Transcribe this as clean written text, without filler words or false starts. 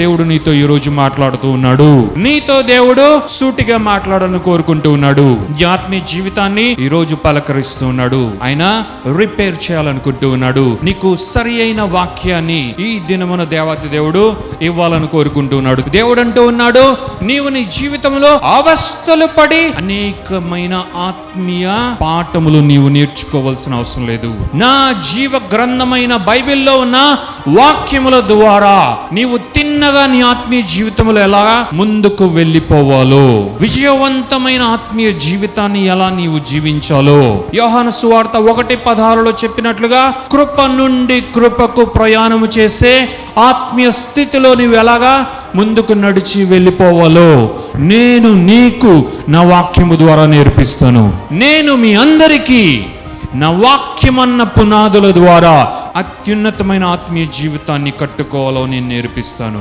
దేవుడు నీతో ఈ రోజు మాట్లాడుతూ ఉన్నాడు. నీతో దేవుడు సూటిగా మాట్లాడాలని కోరుకుంటూ ఉన్నాడు. ఈ ఆత్మీయ జీవితాన్ని ఈ రోజు పలకరిస్తూ ఉన్నాడు. ఆయన రిపేర్ చేయాలనుకుంటూ ఉన్నాడు. నీకు సరి అయిన వాక్యాన్ని ఈ దినమున దేవాతి దేవుడు ఇవ్వాలని కోరుకుంటూ ఉన్నాడు. దేవుడు అంటూ ఉన్నాడు, నీవు నీ జీవితంలో అవస్థలు పడి అనేకమైన ఆత్మీయ పాఠములు నీవు నేర్చుకోవాల్సిన అవసరం లేదు. నా జీవ గ్రంథమైన బైబిల్లో ఉన్న వాక్యముల ద్వారా నీవు తిన్నగా నీ ఆత్మీయ జీవితంలో ఎలా ముందుకు వెళ్ళిపోవాలో, విజయవంతమైన ఆత్మీయ జీవితాన్ని ఎలా నీవు జీవించాలో, యోహాను సువార్త 1:16 చెప్పినట్లుగా కృప నుండి కృపకు ప్రయాణము చేసే ఆత్మీయ స్థితిలో నీవు ఎలాగా ముందుకు నడిచి వెళ్ళిపోవాలో నేను నీకు నా వాక్యము ద్వారా నేర్పిస్తాను. నేను మీ అందరికీ నా వాక్యమన్న పునాదుల ద్వారా అత్యున్నతమైన ఆత్మీయ జీవితాన్ని కట్టుకోవాలో నేను నేర్పిస్తాను.